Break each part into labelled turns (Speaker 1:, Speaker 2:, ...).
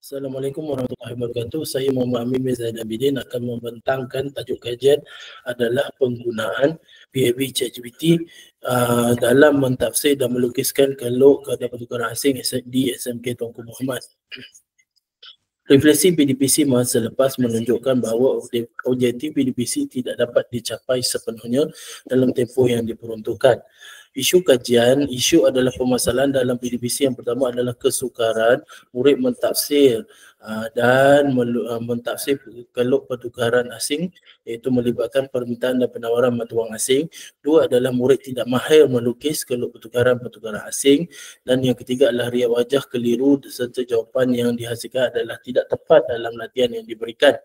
Speaker 1: Assalamualaikum warahmatullahi wabarakatuh. Saya Muhammad Amin bin Zaid Abidin akan membentangkan tajuk kajian adalah penggunaan PAB ChatGPT dalam mentafsir dan melukiskan keluk keadaan pertukaran asing di SMK Tunku Muhammad. Refleksi PDPC masa lepas menunjukkan bahawa objektif PDPC tidak dapat dicapai sepenuhnya dalam tempoh yang diperuntukkan. Isu kajian, isu adalah permasalahan dalam PDPC. Yang pertama adalah kesukaran murid mentafsir dan mentafsir keluk pertukaran asing, iaitu melibatkan permintaan dan penawaran mata wang asing. Dua adalah murid tidak mahir melukis keluk pertukaran asing. Dan yang ketiga adalah riak wajah keliru serta jawapan yang dihasilkan adalah tidak tepat dalam latihan yang diberikan.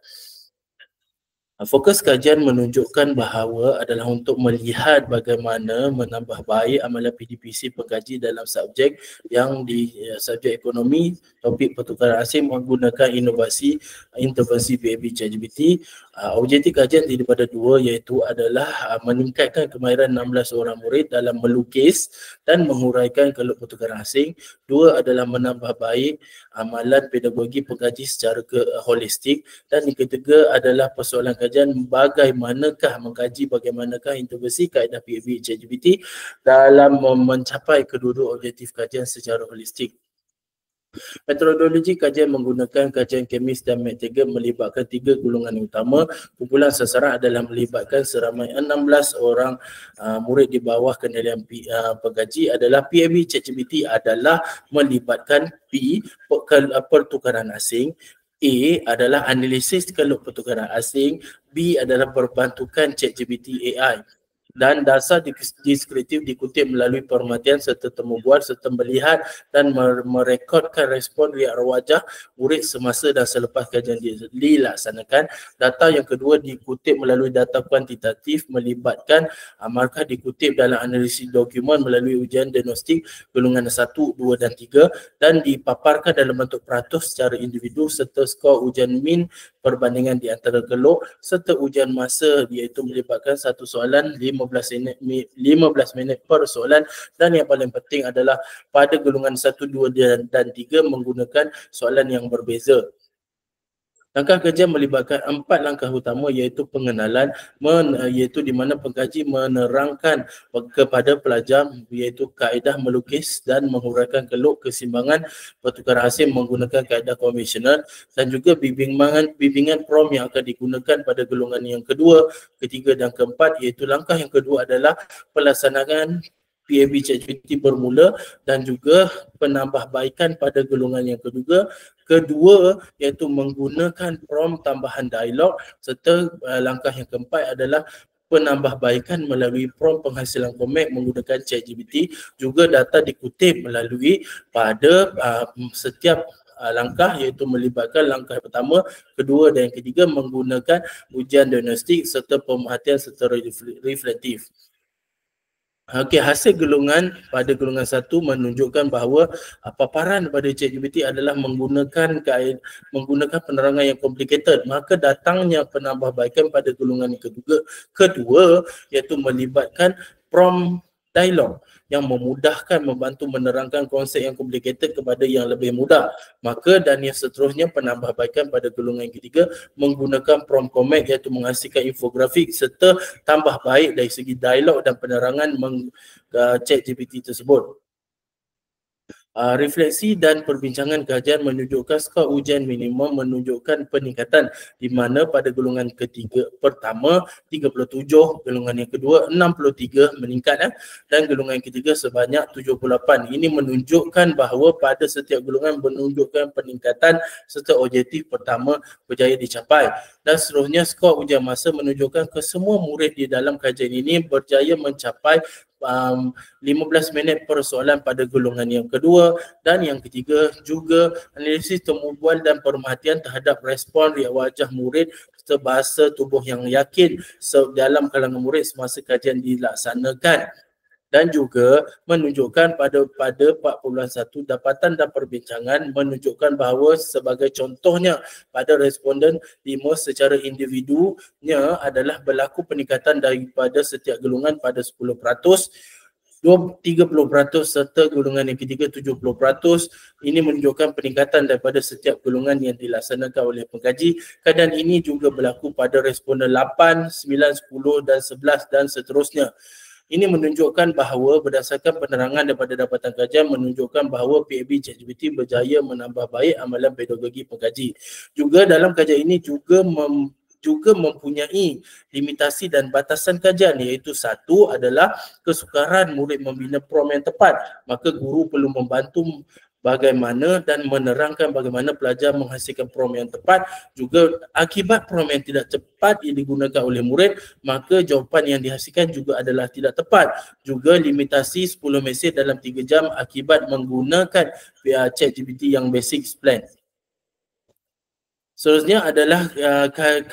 Speaker 1: Fokus kajian menunjukkan bahawa adalah untuk melihat bagaimana menambah baik amalan PDPC pengkaji dalam subjek yang di subjek ekonomi, topik pertukaran asing menggunakan intervensi PAB ChatGPT. Objektif kajian daripada dua iaitu adalah meningkatkan kemahiran 16 orang murid dalam melukis dan menguraikan keluk pertukaran asing. Dua adalah menambah baik amalan pedagogi pengkaji secara holistik. Dan yang ketiga adalah persoalan kajian bagaimanakah intervensi kaedah PAB ChatGPT dalam mencapai kedua-dua objektif kajian secara holistik. Metodologi kajian menggunakan kajian kemis dan metode melibatkan tiga golongan utama. Kumpulan sasaran adalah melibatkan seramai 16 orang murid di bawah kendalian pengkaji. Adalah PAB ChatGPT adalah melibatkan P, pertukaran asing. A adalah analisis keluk pertukaran asing. B adalah berbantukan ChatGPT AI. Dan dasar deskriptif dikutip melalui perhatian serta temu bual serta melihat dan merekodkan respon riak wajah murid semasa dan selepas kajian dilaksanakan. Data yang kedua dikutip melalui data kuantitatif melibatkan markah dikutip dalam analisis dokumen melalui ujian diagnostik golongan 1, 2 dan 3 dan dipaparkan dalam bentuk peratus secara individu serta skor ujian min perbandingan di antara keluk serta ujian masa iaitu melibatkan satu soalan 15 minit per soalan. Dan yang paling penting adalah pada golongan 1, 2 dan 3 menggunakan soalan yang berbeza. Langkah kajian melibatkan 4 langkah utama iaitu pengenalan, iaitu di mana pengkaji menerangkan kepada pelajar iaitu kaedah melukis dan menguraikan keluk keseimbangan pertukaran asing menggunakan kaedah konvensional dan juga bimbingan prom yang akan digunakan pada golongan yang kedua, ketiga dan keempat. Iaitu langkah yang kedua adalah pelaksanaan PAB ChatGPT bermula dan juga penambahbaikan pada golongan yang kedua iaitu menggunakan prompt tambahan dialog serta langkah yang keempat adalah penambahbaikan melalui prompt penghasilan komen menggunakan ChatGPT. Juga data dikutip melalui pada setiap langkah iaitu melibatkan langkah pertama, kedua dan ketiga menggunakan ujian diagnostik serta pemerhatian secara reflektif. Okey, hasil pada golongan 1 menunjukkan bahawa paparan pada ChatGPT adalah menggunakan penerangan yang complicated. Maka datangnya penambahbaikan pada golongan kedua iaitu melibatkan prompt dialog yang memudahkan membantu menerangkan konsep yang complicated kepada yang lebih mudah. Maka dan yang seterusnya penambahbaikan pada golongan ketiga menggunakan prompt comment iaitu menghasilkan infografik serta tambah baik dari segi dialog dan penerangan ChatGPT tersebut. Refleksi dan perbincangan kajian menunjukkan skor ujian minimum menunjukkan peningkatan di mana pada golongan pertama 37, golongan yang kedua 63 meningkat dan golongan ketiga sebanyak 78. Ini menunjukkan bahawa pada setiap golongan menunjukkan peningkatan serta objektif pertama berjaya dicapai. Dan seterusnya skor ujian masa menunjukkan kesemua murid di dalam kajian ini berjaya mencapai 15 minit per soalan pada golongan yang kedua. Dan yang ketiga juga analisis temu bual dan perhatian terhadap respon riak wajah murid serta bahasa tubuh yang yakin dalam kalangan murid semasa kajian dilaksanakan. Dan juga menunjukkan pada 4.1 dapatan dan perbincangan menunjukkan bahawa sebagai contohnya pada responden 5 secara individunya adalah berlaku peningkatan daripada setiap golongan pada 10%. 30% serta golongan yang ketiga 70%. Ini menunjukkan peningkatan daripada setiap golongan yang dilaksanakan oleh pengkaji. Keadaan ini juga berlaku pada responden 8, 9, 10 dan 11 dan seterusnya. Ini menunjukkan bahawa berdasarkan penerangan daripada dapatan kajian menunjukkan bahawa PAB ChatGPT berjaya menambah baik amalan pedagogi pengkaji. Juga dalam kajian ini juga mempunyai limitasi dan batasan kajian, iaitu satu adalah kesukaran murid membina prom yang tepat. Maka guru perlu membantu bagaimana dan menerangkan bagaimana pelajar menghasilkan prom yang tepat. Juga akibat prom yang tidak tepat yang digunakan oleh murid, maka jawapan yang dihasilkan juga adalah tidak tepat. Juga limitasi 10 mesej dalam 3 jam akibat menggunakan ChatGPT yang basic plan. Seterusnya adalah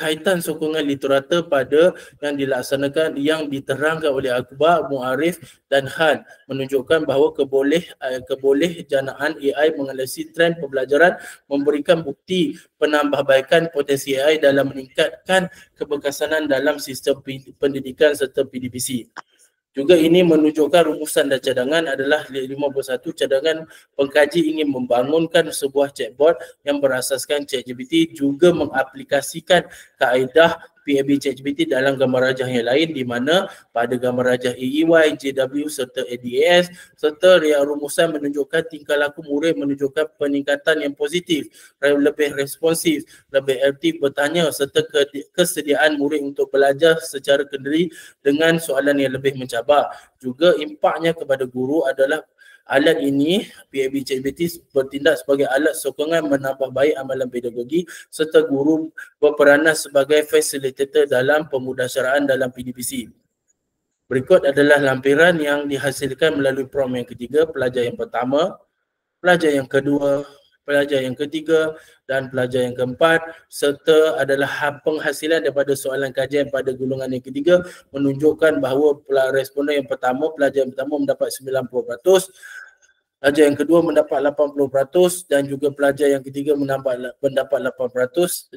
Speaker 1: kaitan sokongan literatur pada yang dilaksanakan, yang diterangkan oleh Akbar, Muarif dan Han, menunjukkan bahawa kebolehjanaan AI menganalisis trend pembelajaran, memberikan bukti penambahbaikan potensi AI dalam meningkatkan keberkesanan dalam sistem pendidikan serta PDPC. Juga ini menunjukkan rumusan dan cadangan adalah 51. Cadangan pengkaji ingin membangunkan sebuah chatbot yang berasaskan ChatGPT, juga mengaplikasikan kaedah PAB ChatGPT dalam gambar rajah yang lain, di mana pada gambar rajah AEY, JW serta ADAS serta rumusan menunjukkan tingkah laku murid menunjukkan peningkatan yang positif, lebih responsif, lebih aktif bertanya serta kesediaan murid untuk belajar secara kendiri dengan soalan yang lebih mencabar. Juga impaknya kepada guru adalah alat ini, PAB ChatGPT, bertindak sebagai alat sokongan menambah baik amalan pedagogi serta guru berperanan sebagai fasilitator dalam pemudahsyaraan dalam PDPC. Berikut adalah lampiran yang dihasilkan melalui prom yang ketiga, pelajar yang pertama, pelajar yang kedua, pelajar yang ketiga dan pelajar yang keempat, serta adalah penghasilan daripada soalan kajian pada golongan yang ketiga menunjukkan bahawa responden yang pertama, pelajar yang pertama mendapat 90%, pelajar yang kedua mendapat 80% dan juga pelajar yang ketiga mendapat 80%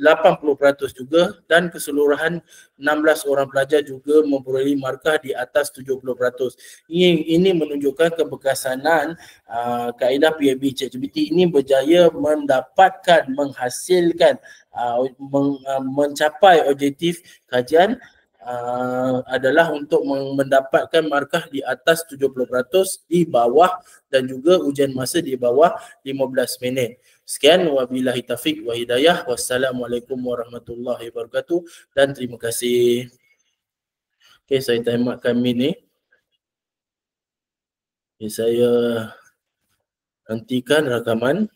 Speaker 1: juga, dan keseluruhan 16 orang pelajar juga memperoleh markah di atas 70%. Ini menunjukkan keberkesanan kaedah PAB ChatGPT ini berjaya menghasilkan mencapai objektif kajian adalah untuk mendapatkan markah di atas 70% di bawah dan juga ujian masa di bawah 15 minit. Sekian, wabillahi taufiq wa hidayah. Wassalamualaikum warahmatullahi wabarakatuh dan terima kasih. Okey, saya tamatkan ni. Okay, saya hentikan rakaman.